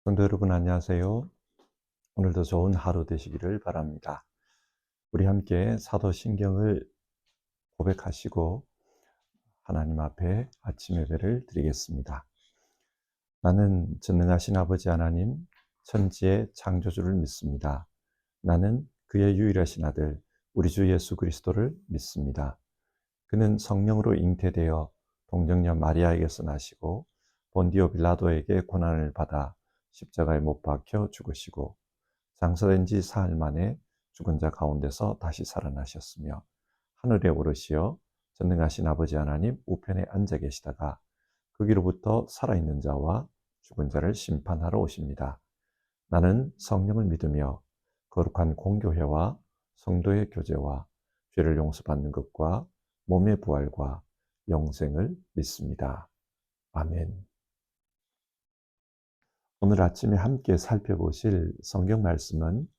성도 여러분 안녕하세요. 오늘도 좋은 하루 되시기를 바랍니다. 우리 함께 사도신경을 고백하시고 하나님 앞에 아침 예배를 드리겠습니다. 나는 전능하신 아버지 하나님, 천지의 창조주를 믿습니다. 나는 그의 유일하신 아들, 우리 주 예수 그리스도를 믿습니다. 그는 성령으로 잉태되어 동정녀 마리아에게서 나시고 본디오 빌라도에게 고난을 받아 십자가에 못 박혀 죽으시고 장사된 지 사흘 만에 죽은 자 가운데서 다시 살아나셨으며 하늘에 오르시어 전능하신 아버지 하나님 우편에 앉아 계시다가 거기로부터 살아있는 자와 죽은 자를 심판하러 오십니다. 나는 성령을 믿으며 거룩한 공교회와 성도의 교제와 죄를 용서받는 것과 몸의 부활과 영생을 믿습니다. 아멘. 오늘 아침에 함께 살펴보실 성경 말씀은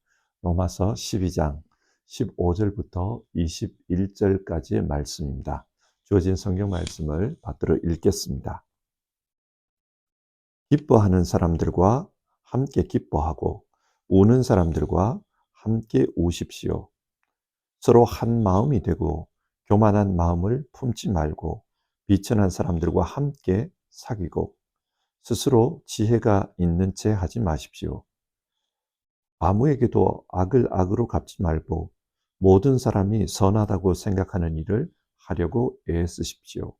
로마서 12장 15절부터 21절까지의 말씀입니다. 주어진 성경 말씀을 받들어 읽겠습니다. 기뻐하는 사람들과 함께 기뻐하고 우는 사람들과 함께 우십시오. 서로 한 마음이 되고 교만한 마음을 품지 말고 비천한 사람들과 함께 사귀고 스스로 지혜가 있는 채 하지 마십시오. 아무에게도 악을 악으로 갚지 말고 모든 사람이 선하다고 생각하는 일을 하려고 애쓰십시오.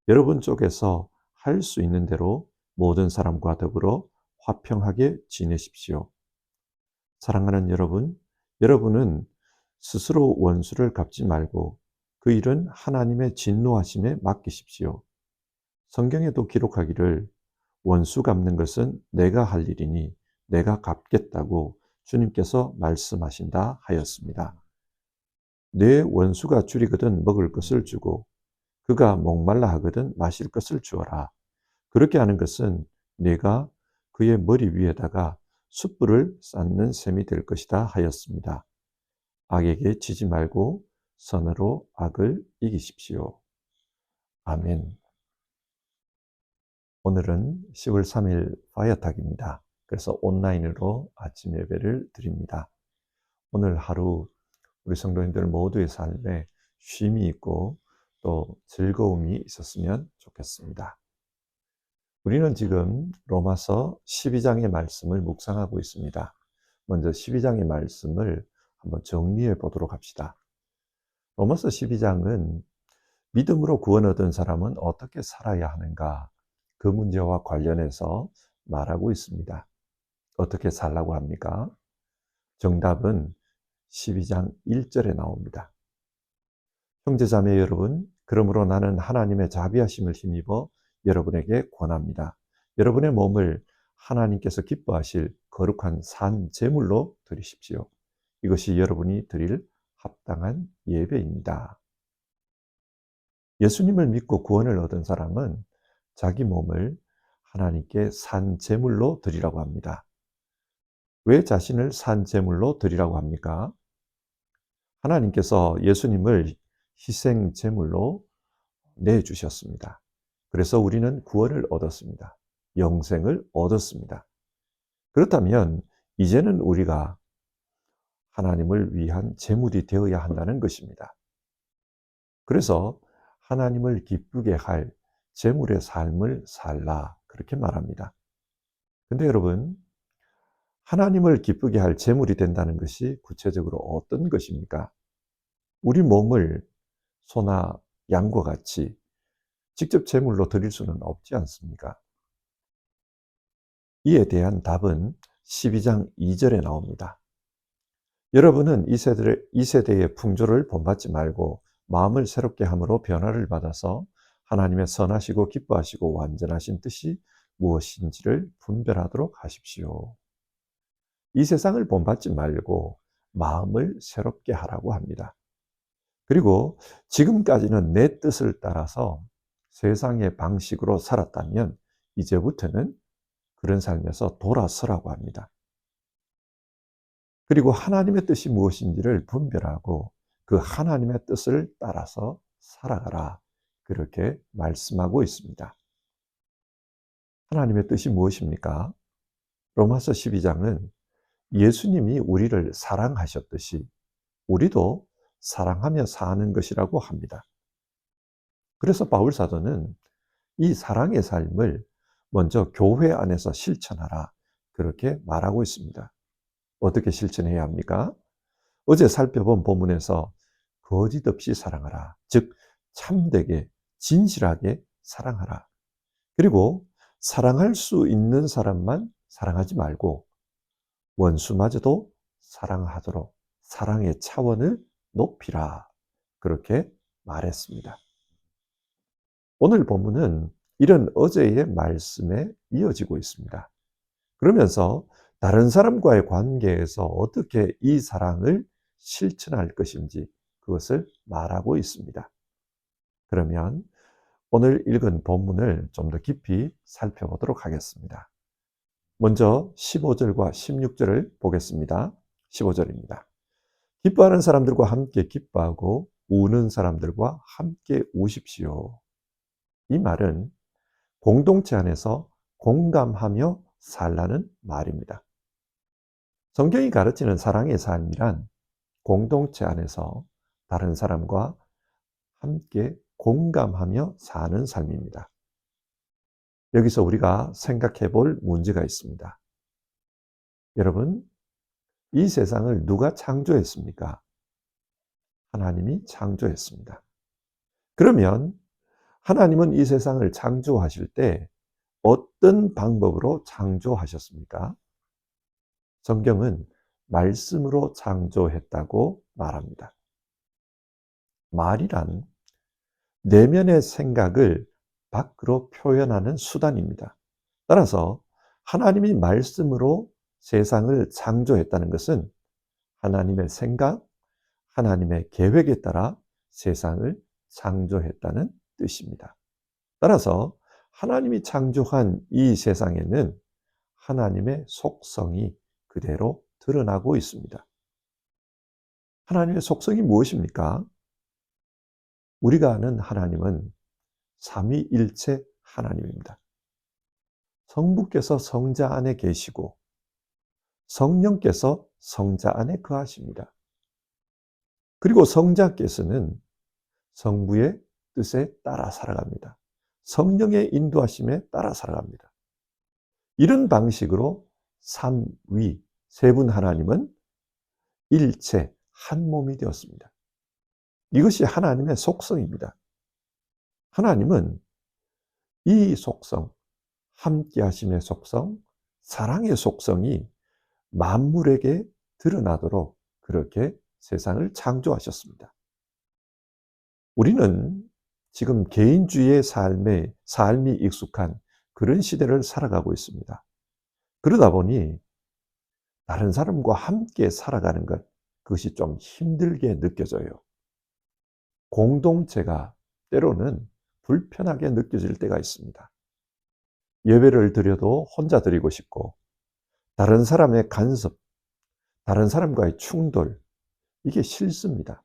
여러분 쪽에서 할 수 있는 대로 모든 사람과 더불어 화평하게 지내십시오. 사랑하는 여러분, 여러분은 스스로 원수를 갚지 말고 그 일은 하나님의 진노하심에 맡기십시오. 성경에도 기록하기를 원수 갚는 것은 내가 할 일이니 내가 갚겠다고 주님께서 말씀하신다 하였습니다. 내 원수가 줄이거든 먹을 것을 주고 그가 목말라 하거든 마실 것을 주어라. 그렇게 하는 것은 내가 그의 머리 위에다가 숯불을 쌓는 셈이 될 것이다 하였습니다. 악에게 지지 말고 선으로 악을 이기십시오. 아멘. 오늘은 10월 3일 파이어탁입니다. 그래서 온라인으로 아침 예배를 드립니다. 오늘 하루 우리 성도님들 모두의 삶에 쉼이 있고 또 즐거움이 있었으면 좋겠습니다. 우리는 지금 로마서 12장의 말씀을 묵상하고 있습니다. 먼저 12장의 말씀을 한번 정리해 보도록 합시다. 로마서 12장은 믿음으로 구원 얻은 사람은 어떻게 살아야 하는가, 그 문제와 관련해서 말하고 있습니다. 어떻게 살라고 합니까? 정답은 12장 1절에 나옵니다. 형제자매 여러분, 그러므로 나는 하나님의 자비하심을 힘입어 여러분에게 권합니다. 여러분의 몸을 하나님께서 기뻐하실 거룩한 산 제물로 드리십시오. 이것이 여러분이 드릴 합당한 예배입니다. 예수님을 믿고 구원을 얻은 사람은 자기 몸을 하나님께 산 제물로 드리라고 합니다. 왜 자신을 산 제물로 드리라고 합니까? 하나님께서 예수님을 희생 제물로 내주셨습니다. 그래서 우리는 구원을 얻었습니다. 영생을 얻었습니다. 그렇다면 이제는 우리가 하나님을 위한 제물이 되어야 한다는 것입니다. 그래서 하나님을 기쁘게 할 제물의 삶을 살라 그렇게 말합니다. 근데 여러분, 하나님을 기쁘게 할 제물이 된다는 것이 구체적으로 어떤 것입니까? 우리 몸을 소나 양과 같이 직접 제물로 드릴 수는 없지 않습니까? 이에 대한 답은 12장 2절에 나옵니다. 여러분은 이 세대의 풍조를 본받지 말고 마음을 새롭게 함으로 변화를 받아서 하나님의 선하시고 기뻐하시고 완전하신 뜻이 무엇인지를 분별하도록 하십시오. 이 세상을 본받지 말고 마음을 새롭게 하라고 합니다. 그리고 지금까지는 내 뜻을 따라서 세상의 방식으로 살았다면 이제부터는 그런 삶에서 돌아서라고 합니다. 그리고 하나님의 뜻이 무엇인지를 분별하고 그 하나님의 뜻을 따라서 살아가라. 그렇게 말씀하고 있습니다. 하나님의 뜻이 무엇입니까? 로마서 12장은 예수님이 우리를 사랑하셨듯이 우리도 사랑하며 사는 것이라고 합니다. 그래서 바울 사도는 이 사랑의 삶을 먼저 교회 안에서 실천하라, 그렇게 말하고 있습니다. 어떻게 실천해야 합니까? 어제 살펴본 본문에서 거짓 없이 사랑하라, 즉 참되게 진실하게 사랑하라. 그리고 사랑할 수 있는 사람만 사랑하지 말고 원수마저도 사랑하도록 사랑의 차원을 높이라, 그렇게 말했습니다. 오늘 본문은 이런 어제의 말씀에 이어지고 있습니다. 그러면서 다른 사람과의 관계에서 어떻게 이 사랑을 실천할 것인지 그것을 말하고 있습니다. 그러면 오늘 읽은 본문을 좀 더 깊이 살펴보도록 하겠습니다. 먼저 15절과 16절을 보겠습니다. 15절입니다. 기뻐하는 사람들과 함께 기뻐하고 우는 사람들과 함께 우십시오. 이 말은 공동체 안에서 공감하며 살라는 말입니다. 성경이 가르치는 사랑의 삶이란 공동체 안에서 다른 사람과 함께 공감하며 사는 삶입니다. 여기서 우리가 생각해 볼 문제가 있습니다. 여러분, 이 세상을 누가 창조했습니까? 하나님이 창조했습니다. 그러면 하나님은 이 세상을 창조하실 때 어떤 방법으로 창조하셨습니까? 성경은 말씀으로 창조했다고 말합니다. 말이란 내면의 생각을 밖으로 표현하는 수단입니다. 따라서 하나님이 말씀으로 세상을 창조했다는 것은 하나님의 생각, 하나님의 계획에 따라 세상을 창조했다는 뜻입니다. 따라서 하나님이 창조한 이 세상에는 하나님의 속성이 그대로 드러나고 있습니다. 하나님의 속성이 무엇입니까? 우리가 아는 하나님은 삼위일체 하나님입니다. 성부께서 성자 안에 계시고 성령께서 성자 안에 거하십니다. 그리고 성자께서는 성부의 뜻에 따라 살아갑니다. 성령의 인도하심에 따라 살아갑니다. 이런 방식으로 삼위, 세 분 하나님은 일체, 한 몸이 되었습니다. 이것이 하나님의 속성입니다. 하나님은 이 속성, 함께 하심의 속성, 사랑의 속성이 만물에게 드러나도록 그렇게 세상을 창조하셨습니다. 우리는 지금 개인주의의 삶이 익숙한 그런 시대를 살아가고 있습니다. 그러다 보니 다른 사람과 함께 살아가는 것, 그것이 좀 힘들게 느껴져요. 공동체가 때로는 불편하게 느껴질 때가 있습니다. 예배를 드려도 혼자 드리고 싶고, 다른 사람의 간섭, 다른 사람과의 충돌, 이게 싫습니다.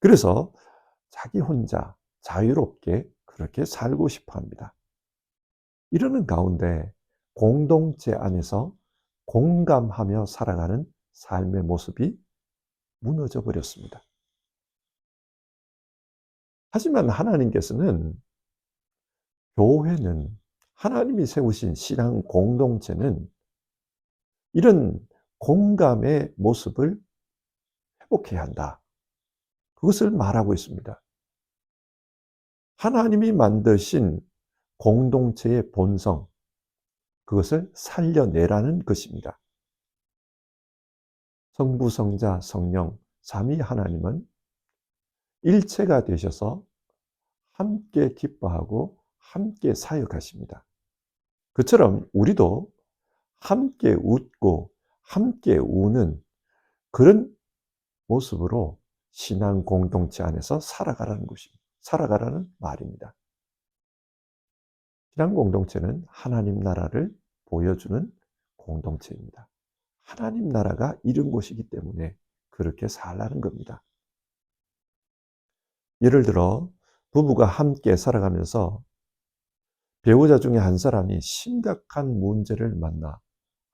그래서 자기 혼자 자유롭게 그렇게 살고 싶어 합니다. 이러는 가운데 공동체 안에서 공감하며 살아가는 삶의 모습이 무너져 버렸습니다. 하지만 하나님께서는, 교회는, 하나님이 세우신 신앙 공동체는 이런 공감의 모습을 회복해야 한다, 그것을 말하고 있습니다. 하나님이 만드신 공동체의 본성, 그것을 살려내라는 것입니다. 성부, 성자, 성령, 삼위 하나님은 일체가 되셔서 함께 기뻐하고 함께 사역하십니다. 그처럼 우리도 함께 웃고 함께 우는 그런 모습으로 신앙 공동체 안에서 살아가라는 말입니다. 신앙 공동체는 하나님 나라를 보여주는 공동체입니다. 하나님 나라가 이런 곳이기 때문에 그렇게 살라는 겁니다. 예를 들어 부부가 함께 살아가면서 배우자 중에 한 사람이 심각한 문제를 만나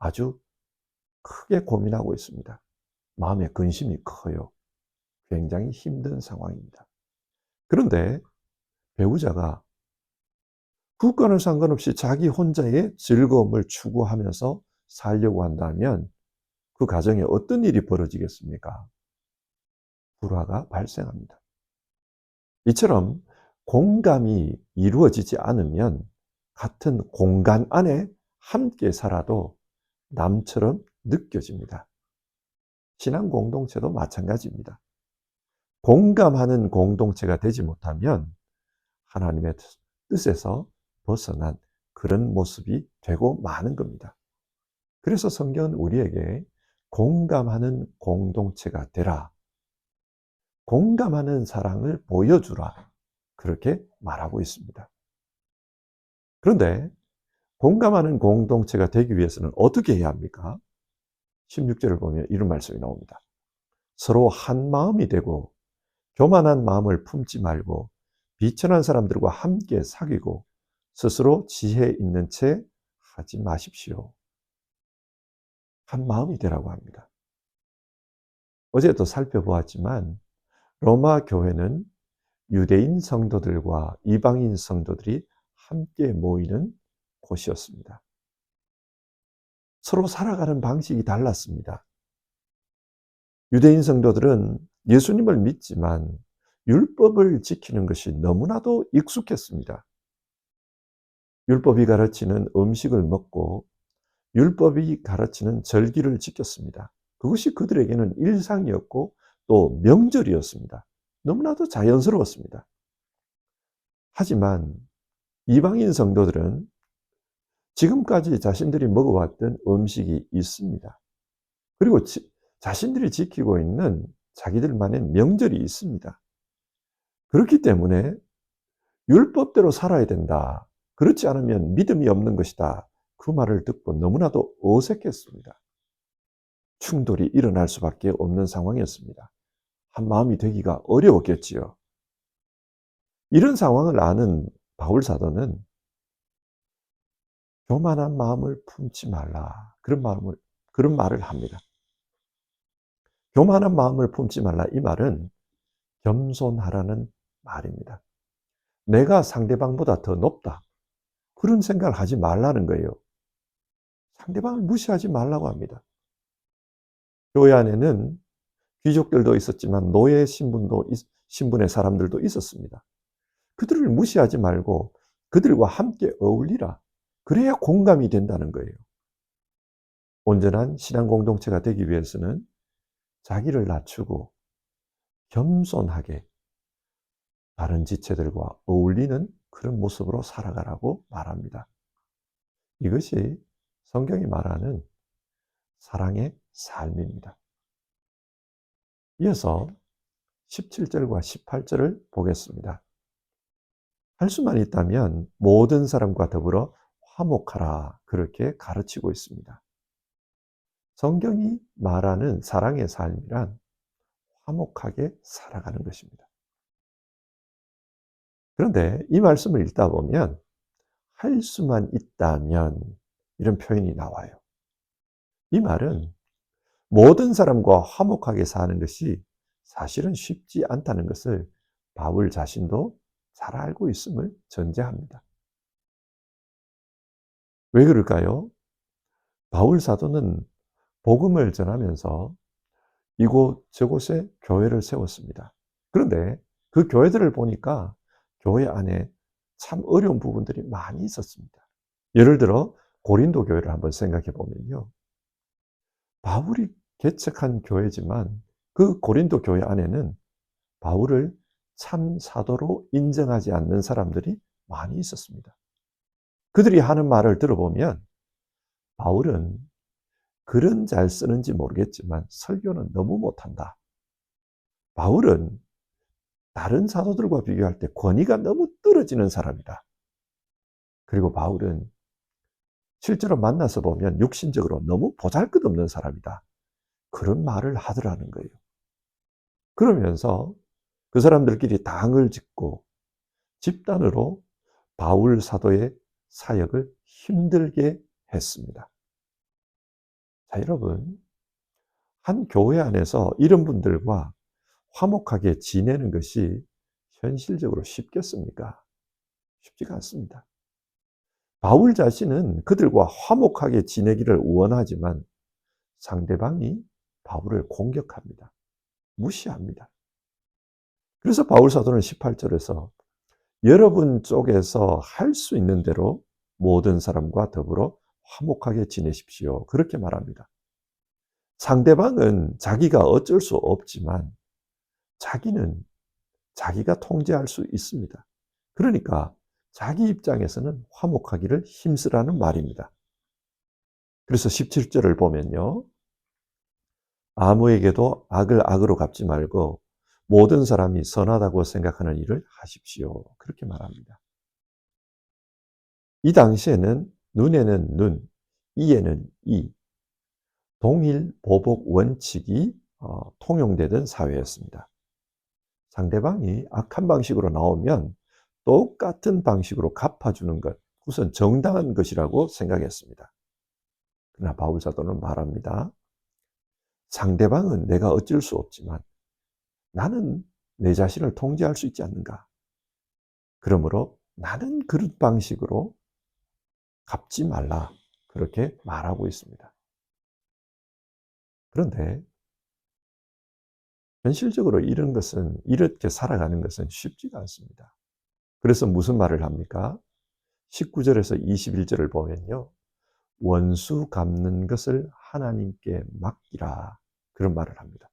아주 크게 고민하고 있습니다. 마음의 근심이 커요. 굉장히 힘든 상황입니다. 그런데 배우자가 국가는 상관없이 자기 혼자의 즐거움을 추구하면서 살려고 한다면 그 가정에 어떤 일이 벌어지겠습니까? 불화가 발생합니다. 이처럼 공감이 이루어지지 않으면 같은 공간 안에 함께 살아도 남처럼 느껴집니다. 신앙 공동체도 마찬가지입니다. 공감하는 공동체가 되지 못하면 하나님의 뜻에서 벗어난 그런 모습이 되고 마는 겁니다. 그래서 성경은 우리에게 공감하는 공동체가 되라, 공감하는 사랑을 보여주라, 그렇게 말하고 있습니다. 그런데 공감하는 공동체가 되기 위해서는 어떻게 해야 합니까? 16절을 보면 이런 말씀이 나옵니다. 서로 한 마음이 되고 교만한 마음을 품지 말고 비천한 사람들과 함께 사귀고 스스로 지혜 있는 채 하지 마십시오. 한 마음이 되라고 합니다. 어제도 살펴보았지만 로마 교회는 유대인 성도들과 이방인 성도들이 함께 모이는 곳이었습니다. 서로 살아가는 방식이 달랐습니다. 유대인 성도들은 예수님을 믿지만 율법을 지키는 것이 너무나도 익숙했습니다. 율법이 가르치는 음식을 먹고 율법이 가르치는 절기를 지켰습니다. 그것이 그들에게는 일상이었고 또 명절이었습니다. 너무나도 자연스러웠습니다. 하지만 이방인 성도들은 지금까지 자신들이 먹어왔던 음식이 있습니다. 그리고 자신들이 지키고 있는 자기들만의 명절이 있습니다. 그렇기 때문에 율법대로 살아야 된다. 그렇지 않으면 믿음이 없는 것이다. 그 말을 듣고 너무나도 어색했습니다. 충돌이 일어날 수밖에 없는 상황이었습니다. 한 마음이 되기가 어려웠겠지요. 이런 상황을 아는 바울 사도는 교만한 마음을 품지 말라. 그런 말을 합니다. 교만한 마음을 품지 말라. 이 말은 겸손하라는 말입니다. 내가 상대방보다 더 높다. 그런 생각을 하지 말라는 거예요. 상대방을 무시하지 말라고 합니다. 교회 안에는 귀족들도 있었지만 노예 신분의 사람들도 있었습니다. 그들을 무시하지 말고 그들과 함께 어울리라. 그래야 공감이 된다는 거예요. 온전한 신앙 공동체가 되기 위해서는 자기를 낮추고 겸손하게 다른 지체들과 어울리는 그런 모습으로 살아가라고 말합니다. 이것이 성경이 말하는 사랑의 삶입니다. 이어서 17절과 18절을 보겠습니다. 할 수만 있다면 모든 사람과 더불어 화목하라, 그렇게 가르치고 있습니다. 성경이 말하는 사랑의 삶이란 화목하게 살아가는 것입니다. 그런데 이 말씀을 읽다 보면 할 수만 있다면 이런 표현이 나와요. 이 말은 모든 사람과 화목하게 사는 것이 사실은 쉽지 않다는 것을 바울 자신도 잘 알고 있음을 전제합니다. 왜 그럴까요? 바울 사도는 복음을 전하면서 이곳 저곳에 교회를 세웠습니다. 그런데 그 교회들을 보니까 교회 안에 참 어려운 부분들이 많이 있었습니다. 예를 들어 고린도 교회를 한번 생각해 보면요. 바울이 개척한 교회지만 그 고린도 교회 안에는 바울을 참 사도로 인정하지 않는 사람들이 많이 있었습니다. 그들이 하는 말을 들어보면 바울은 글은 잘 쓰는지 모르겠지만 설교는 너무 못한다. 바울은 다른 사도들과 비교할 때 권위가 너무 떨어지는 사람이다. 그리고 바울은 실제로 만나서 보면 육신적으로 너무 보잘것없는 사람이다. 그런 말을 하더라는 거예요. 그러면서 그 사람들끼리 당을 짓고 집단으로 바울 사도의 사역을 힘들게 했습니다. 자, 여러분, 한 교회 안에서 이런 분들과 화목하게 지내는 것이 현실적으로 쉽겠습니까? 쉽지가 않습니다. 바울 자신은 그들과 화목하게 지내기를 원하지만 상대방이 바울을 공격합니다. 무시합니다. 그래서 바울 사도는 18절에서 여러분 쪽에서 할 수 있는 대로 모든 사람과 더불어 화목하게 지내십시오. 그렇게 말합니다. 상대방은 자기가 어쩔 수 없지만 자기는 자기가 통제할 수 있습니다. 그러니까 자기 입장에서는 화목하기를 힘쓰라는 말입니다. 그래서 17절을 보면요. 아무에게도 악을 악으로 갚지 말고 모든 사람이 선하다고 생각하는 일을 하십시오. 그렇게 말합니다. 이 당시에는 눈에는 눈, 이에는 이, 동일 보복 원칙이 통용되던 사회였습니다. 상대방이 악한 방식으로 나오면 똑같은 방식으로 갚아주는 것, 그것은 정당한 것이라고 생각했습니다. 그러나 바울 사도는 말합니다. 상대방은 내가 어쩔 수 없지만 나는 내 자신을 통제할 수 있지 않는가? 그러므로 나는 그런 방식으로 갚지 말라. 그렇게 말하고 있습니다. 그런데 현실적으로 이렇게 살아가는 것은 쉽지가 않습니다. 그래서 무슨 말을 합니까? 19절에서 21절을 보면요. 원수 갚는 것을 하나님께 맡기라. 그런 말을 합니다.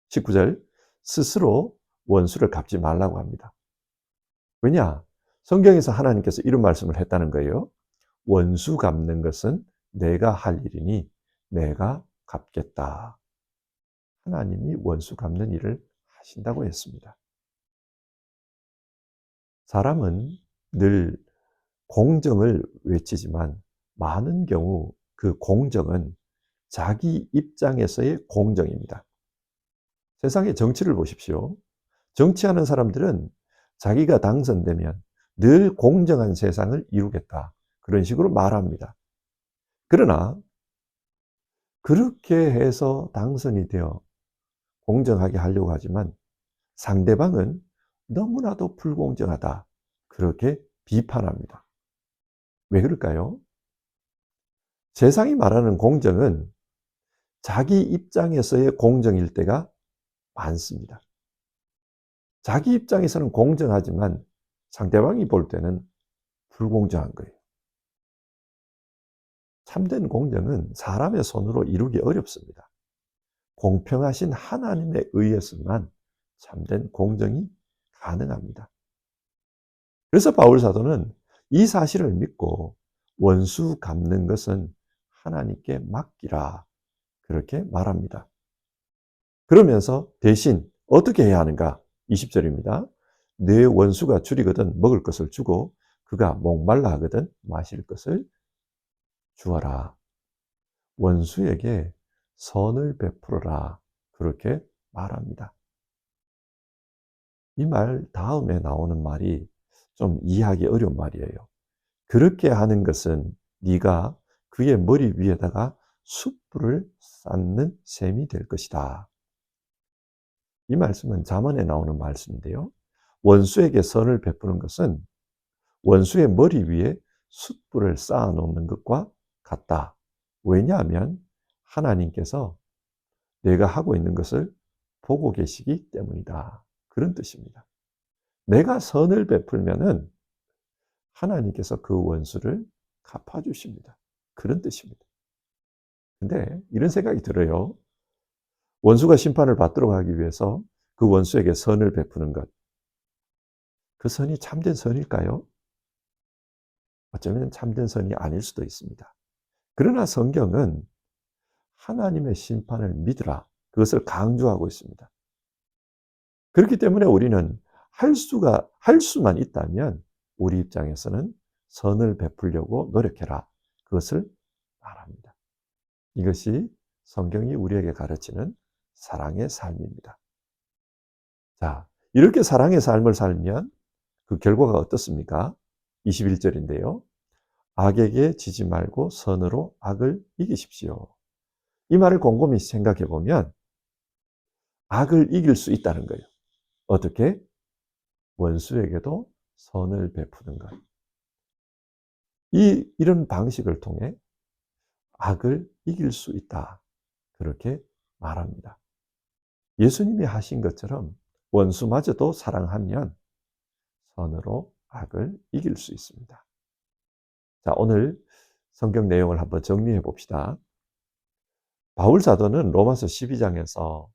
19절, 스스로 원수를 갚지 말라고 합니다. 왜냐? 성경에서 하나님께서 이런 말씀을 했다는 거예요. 원수 갚는 것은 내가 할 일이니 내가 갚겠다. 하나님이 원수 갚는 일을 하신다고 했습니다. 사람은 늘 공정을 외치지만 많은 경우 그 공정은 자기 입장에서의 공정입니다. 세상의 정치를 보십시오. 정치하는 사람들은 자기가 당선되면 늘 공정한 세상을 이루겠다. 그런 식으로 말합니다. 그러나 그렇게 해서 당선이 되어 공정하게 하려고 하지만 상대방은 너무나도 불공정하다. 그렇게 비판합니다. 왜 그럴까요? 세상이 말하는 공정은 자기 입장에서의 공정일 때가 많습니다. 자기 입장에서는 공정하지만 상대방이 볼 때는 불공정한 거예요. 참된 공정은 사람의 손으로 이루기 어렵습니다. 공평하신 하나님에 의해서만 참된 공정이 가능합니다. 그래서 바울 사도는 이 사실을 믿고 원수 갚는 것은 하나님께 맡기라. 그렇게 말합니다. 그러면서 대신 어떻게 해야 하는가? 20절입니다. 내 원수가 줄이거든 먹을 것을 주고 그가 목말라 하거든 마실 것을 주어라. 원수에게 선을 베풀어라. 그렇게 말합니다. 이 말 다음에 나오는 말이 좀 이해하기 어려운 말이에요. 그렇게 하는 것은 네가 그의 머리 위에다가 숯불을 쌓는 셈이 될 것이다. 이 말씀은 잠언에 나오는 말씀인데요. 원수에게 선을 베푸는 것은 원수의 머리 위에 숯불을 쌓아 놓는 것과 같다. 왜냐하면 하나님께서 내가 하고 있는 것을 보고 계시기 때문이다. 그런 뜻입니다. 내가 선을 베풀면은 하나님께서 그 원수를 갚아주십니다. 그런 뜻입니다. 근데 이런 생각이 들어요. 원수가 심판을 받도록 하기 위해서 그 원수에게 선을 베푸는 것. 그 선이 참된 선일까요? 어쩌면 참된 선이 아닐 수도 있습니다. 그러나 성경은 하나님의 심판을 믿으라. 그것을 강조하고 있습니다. 그렇기 때문에 우리는 할 수만 있다면 우리 입장에서는 선을 베풀려고 노력해라. 그것을 말합니다. 이것이 성경이 우리에게 가르치는 사랑의 삶입니다. 자, 이렇게 사랑의 삶을 살면 그 결과가 어떻습니까? 21절인데요. 악에게 지지 말고 선으로 악을 이기십시오. 이 말을 곰곰이 생각해 보면 악을 이길 수 있다는 거예요. 어떻게? 원수에게도 선을 베푸는 것. 이런 방식을 통해 악을 이길 수 있다. 그렇게 말합니다. 예수님이 하신 것처럼 원수마저도 사랑하면 선으로 악을 이길 수 있습니다. 자, 오늘 성경 내용을 한번 정리해 봅시다. 바울 사도는 로마서 12장에서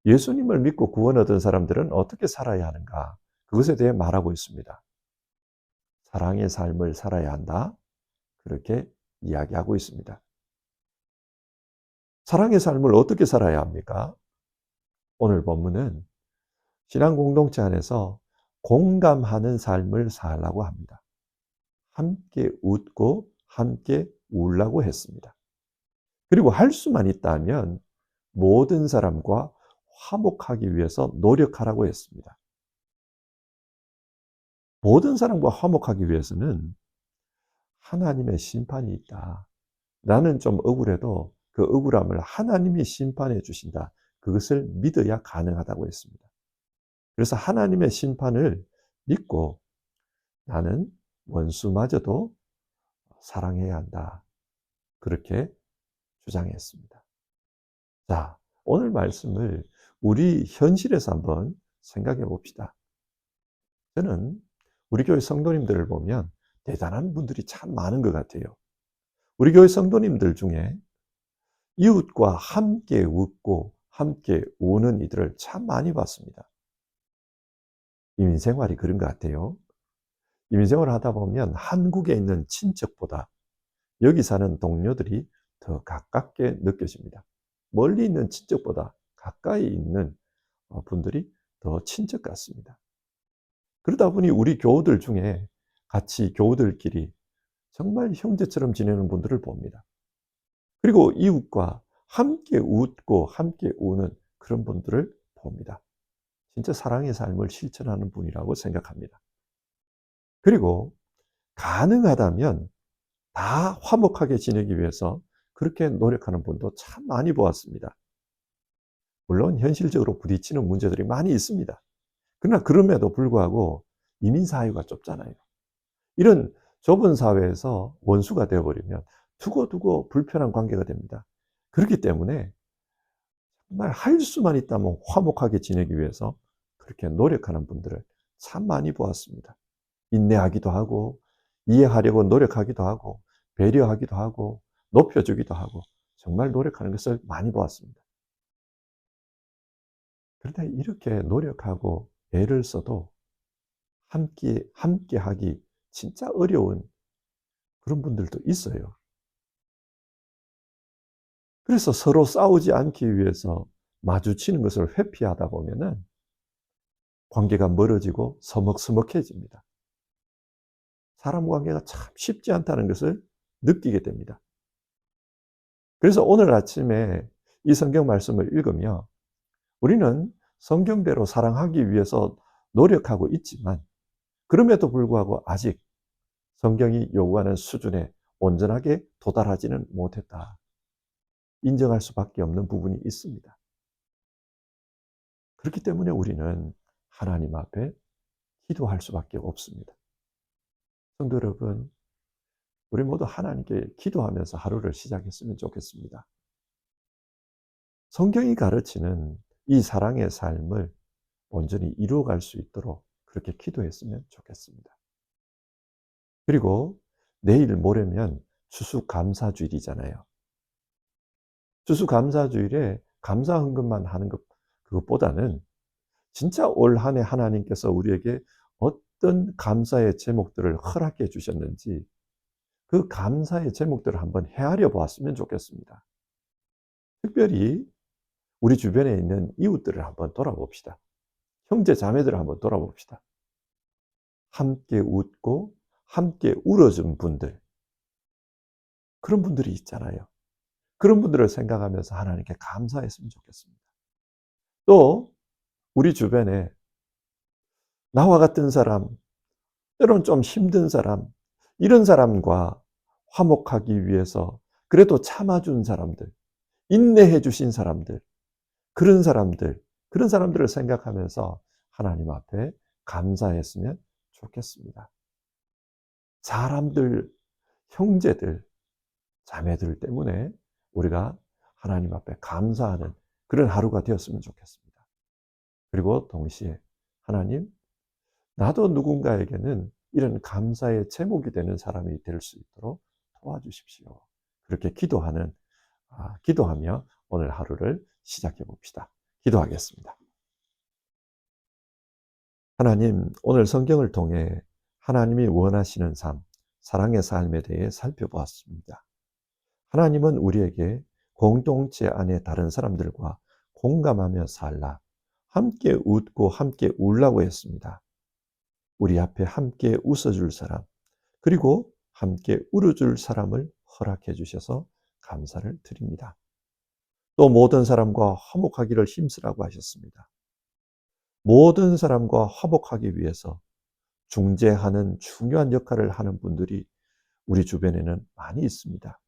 예수님을 믿고 구원 얻은 사람들은 어떻게 살아야 하는가? 그것에 대해 말하고 있습니다. 사랑의 삶을 살아야 한다. 그렇게 이야기하고 있습니다. 사랑의 삶을 어떻게 살아야 합니까? 오늘 본문은 신앙 공동체 안에서 공감하는 삶을 살라고 합니다. 함께 웃고 함께 울라고 했습니다. 그리고 할 수만 있다면 모든 사람과 화목하기 위해서 노력하라고 했습니다. 모든 사람과 화목하기 위해서는 하나님의 심판이 있다. 나는 좀 억울해도 그 억울함을 하나님이 심판해 주신다. 그것을 믿어야 가능하다고 했습니다. 그래서 하나님의 심판을 믿고 나는 원수마저도 사랑해야 한다. 그렇게 주장했습니다. 자, 오늘 말씀을 우리 현실에서 한번 생각해 봅시다. 저는 우리 교회 성도님들을 보면 대단한 분들이 참 많은 것 같아요. 우리 교회 성도님들 중에 이웃과 함께 웃고 함께 우는 이들을 참 많이 봤습니다. 이민생활이 그런 것 같아요. 이민생활을 하다 보면 한국에 있는 친척보다 여기 사는 동료들이 더 가깝게 느껴집니다. 멀리 있는 친척보다 가까이 있는 분들이 더 친척 같습니다. 그러다 보니 우리 교우들 중에 같이 교우들끼리 정말 형제처럼 지내는 분들을 봅니다. 그리고 이웃과 함께 웃고 함께 우는 그런 분들을 봅니다. 진짜 사랑의 삶을 실천하는 분이라고 생각합니다. 그리고 가능하다면 다 화목하게 지내기 위해서 그렇게 노력하는 분도 참 많이 보았습니다. 물론 현실적으로 부딪히는 문제들이 많이 있습니다. 그러나 그럼에도 불구하고 이민사회가 좁잖아요. 이런 좁은 사회에서 원수가 되어버리면 두고두고 불편한 관계가 됩니다. 그렇기 때문에 정말 할 수만 있다면 화목하게 지내기 위해서 그렇게 노력하는 분들을 참 많이 보았습니다. 인내하기도 하고 이해하려고 노력하기도 하고 배려하기도 하고 높여주기도 하고 정말 노력하는 것을 많이 보았습니다. 그런데 이렇게 노력하고 애를 써도 함께 하기 진짜 어려운 그런 분들도 있어요. 그래서 서로 싸우지 않기 위해서 마주치는 것을 회피하다 보면은 관계가 멀어지고 서먹서먹해집니다. 사람 관계가 참 쉽지 않다는 것을 느끼게 됩니다. 그래서 오늘 아침에 이 성경 말씀을 읽으며 우리는 성경대로 사랑하기 위해서 노력하고 있지만 그럼에도 불구하고 아직 성경이 요구하는 수준에 온전하게 도달하지는 못했다. 인정할 수밖에 없는 부분이 있습니다. 그렇기 때문에 우리는 하나님 앞에 기도할 수밖에 없습니다. 성도 여러분, 우리 모두 하나님께 기도하면서 하루를 시작했으면 좋겠습니다. 성경이 가르치는 이 사랑의 삶을 온전히 이루어갈 수 있도록 그렇게 기도했으면 좋겠습니다. 그리고 내일 모레면 추수감사주일이잖아요. 추수감사주일에 감사헌금만 하는 것 그것보다는 진짜 올 한 해 하나님께서 우리에게 어떤 감사의 제목들을 허락해 주셨는지 그 감사의 제목들을 한번 헤아려 보았으면 좋겠습니다. 특별히 우리 주변에 있는 이웃들을 한번 돌아봅시다. 형제 자매들을 한번 돌아봅시다. 함께 웃고 함께 울어준 분들, 그런 분들이 있잖아요. 그런 분들을 생각하면서 하나님께 감사했으면 좋겠습니다. 또 우리 주변에 나와 같은 사람, 때로는 좀 힘든 사람, 이런 사람과 화목하기 위해서 그래도 참아준 사람들, 인내해 주신 사람들, 그런 사람들, 그런 사람들을 생각하면서 하나님 앞에 감사했으면 좋겠습니다. 사람들, 형제들, 자매들 때문에 우리가 하나님 앞에 감사하는 그런 하루가 되었으면 좋겠습니다. 그리고 동시에 하나님, 나도 누군가에게는 이런 감사의 제목이 되는 사람이 될 수 있도록 도와주십시오. 그렇게 기도하며 오늘 하루를 시작해 봅시다. 기도하겠습니다. 하나님, 오늘 성경을 통해 하나님이 원하시는 삶, 사랑의 삶에 대해 살펴보았습니다. 하나님은 우리에게 공동체 안에 다른 사람들과 공감하며 살라, 함께 웃고 함께 울라고 했습니다. 우리 앞에 함께 웃어줄 사람, 그리고 함께 울어줄 사람을 허락해 주셔서 감사를 드립니다. 또 모든 사람과 화목하기를 힘쓰라고 하셨습니다. 모든 사람과 화목하기 위해서 중재하는 중요한 역할을 하는 분들이 우리 주변에는 많이 있습니다.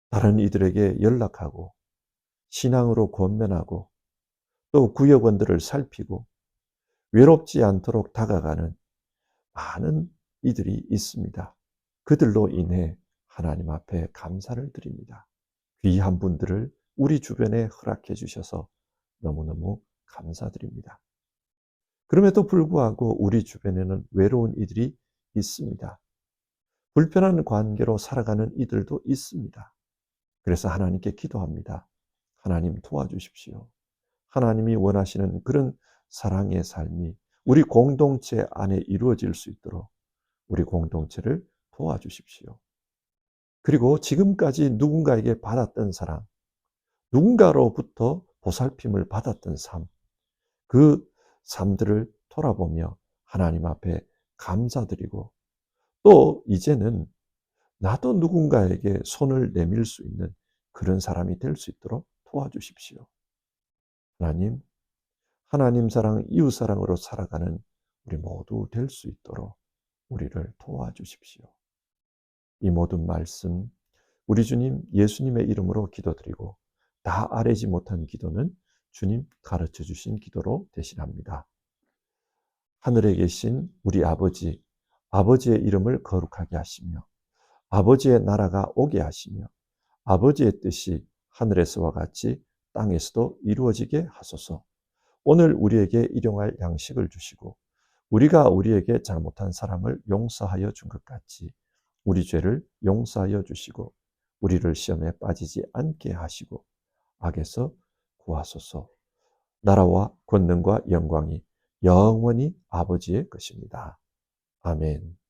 다른 이들에게 연락하고 신앙으로 권면하고 또 구역원들을 살피고 외롭지 않도록 다가가는 많은 이들이 있습니다. 그들로 인해 하나님 앞에 감사를 드립니다. 귀한 분들을 우리 주변에 허락해 주셔서 너무너무 감사드립니다. 그럼에도 불구하고 우리 주변에는 외로운 이들이 있습니다. 불편한 관계로 살아가는 이들도 있습니다. 그래서 하나님께 기도합니다. 하나님 도와주십시오. 하나님이 원하시는 그런 사랑의 삶이 우리 공동체 안에 이루어질 수 있도록 우리 공동체를 도와주십시오. 그리고 지금까지 누군가에게 받았던 사랑, 누군가로부터 보살핌을 받았던 삶, 그 삶들을 돌아보며 하나님 앞에 감사드리고 또 이제는 나도 누군가에게 손을 내밀 수 있는 그런 사람이 될 수 있도록 도와주십시오. 하나님, 하나님 사랑, 이웃 사랑으로 살아가는 우리 모두 될 수 있도록 우리를 도와주십시오. 이 모든 말씀 우리 주님 예수님의 이름으로 기도드리고 다 아뢰지 못한 기도는 주님 가르쳐 주신 기도로 대신합니다. 하늘에 계신 우리 아버지, 아버지의 이름을 거룩하게 하시며 아버지의 나라가 오게 하시며 아버지의 뜻이 하늘에서와 같이 땅에서도 이루어지게 하소서. 오늘 우리에게 일용할 양식을 주시고 우리가 우리에게 잘못한 사람을 용서하여 준 것 같이 우리 죄를 용서하여 주시고 우리를 시험에 빠지지 않게 하시고 악에서 구하소서. 나라와 권능과 영광이 영원히 아버지의 것입니다. 아멘.